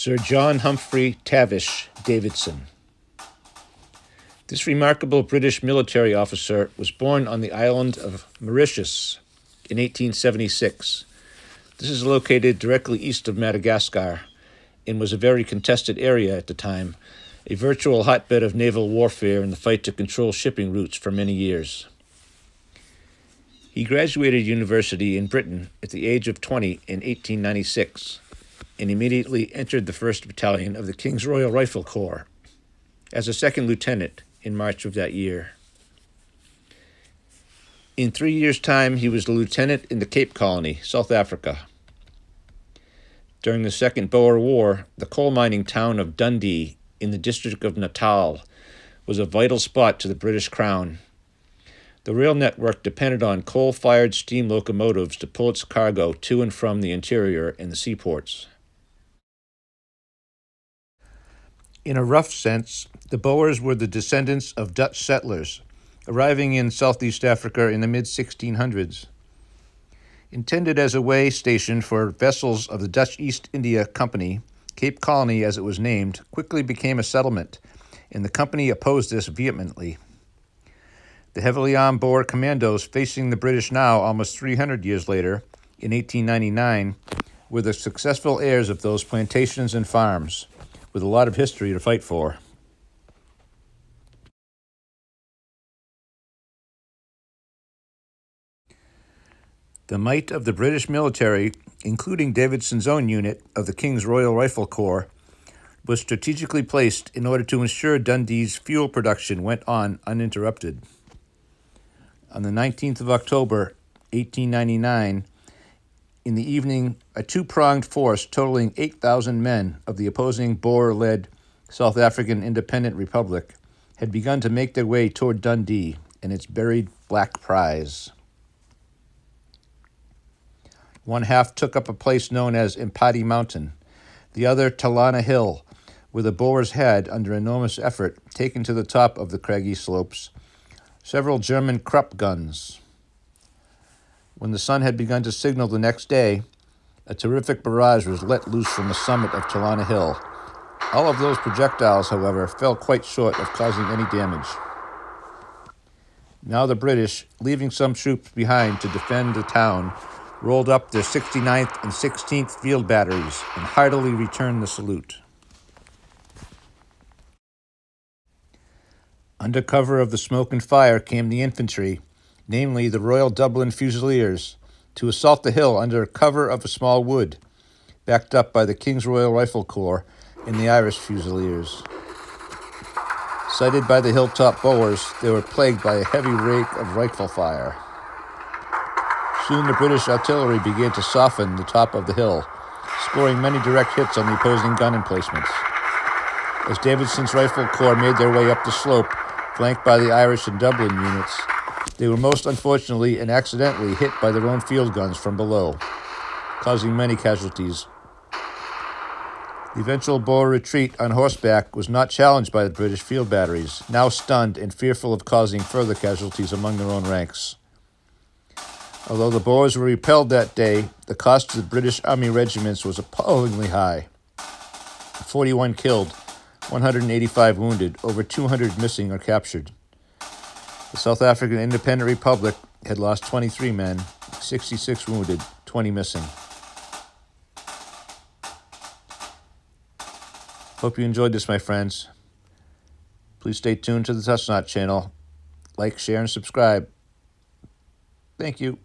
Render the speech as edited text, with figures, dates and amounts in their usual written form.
Sir John Humphrey Tavish Davidson. This remarkable British military officer was born on the island of Mauritius in 1876. This is located directly east of Madagascar and was a very contested area at the time, a virtual hotbed of naval warfare in the fight to control shipping routes for many years. He graduated university in Britain at the age of 20 in 1896 and immediately entered the 1st Battalion of the King's Royal Rifle Corps as a second lieutenant in March of that year. In 3 years' time, he was a lieutenant in the Cape Colony, South Africa. During the Second Boer War, the coal mining town of Dundee in the district of Natal was a vital spot to the British Crown. The rail network depended on coal-fired steam locomotives to pull its cargo to and from the interior and the seaports. In a rough sense, the Boers were the descendants of Dutch settlers, arriving in Southeast Africa in the mid-1600s. Intended as a way station for vessels of the Dutch East India Company, Cape Colony, as it was named, quickly became a settlement, and the company opposed this vehemently. The heavily armed Boer commandos facing the British now, almost 300 years later, in 1899, were the successful heirs of those plantations and farms, with a lot of history to fight for. The might of the British military, including Davidson's own unit of the King's Royal Rifle Corps, was strategically placed in order to ensure Dundee's fuel production went on uninterrupted. On the 19th of October, 1899, in the evening, a two-pronged force totaling 8,000 men of the opposing Boer-led South African Independent Republic had begun to make their way toward Dundee and its buried black prize. One half took up a place known as Impati Mountain, the other Talana Hill, where the Boers had, under enormous effort, taken to the top of the craggy slopes several German Krupp guns. When the sun had begun to signal the next day, a terrific barrage was let loose from the summit of Talana Hill. All of those projectiles, however, fell quite short of causing any damage. Now the British, leaving some troops behind to defend the town, rolled up their 69th and 16th field batteries and heartily returned the salute. Under cover of the smoke and fire came the infantry, namely the Royal Dublin Fusiliers, to assault the hill under cover of a small wood, backed up by the King's Royal Rifle Corps and the Irish Fusiliers. Sighted by the hilltop Boers, they were plagued by a heavy rake of rifle fire. Soon the British artillery began to soften the top of the hill, scoring many direct hits on the opposing gun emplacements. As Davidson's Rifle Corps made their way up the slope, flanked by the Irish and Dublin units, they were most unfortunately and accidentally hit by their own field guns from below, causing many casualties. The eventual Boer retreat on horseback was not challenged by the British field batteries, now stunned and fearful of causing further casualties among their own ranks. Although the Boers were repelled that day, the cost to the British Army regiments was appallingly high. 41 killed, 185 wounded, over 200 missing or captured. The South African Independent Republic had lost 23 men, 66 wounded, 20 missing. Hope you enjoyed this, my friends. Please stay tuned to the Touch Not channel. Like, share, and subscribe. Thank you.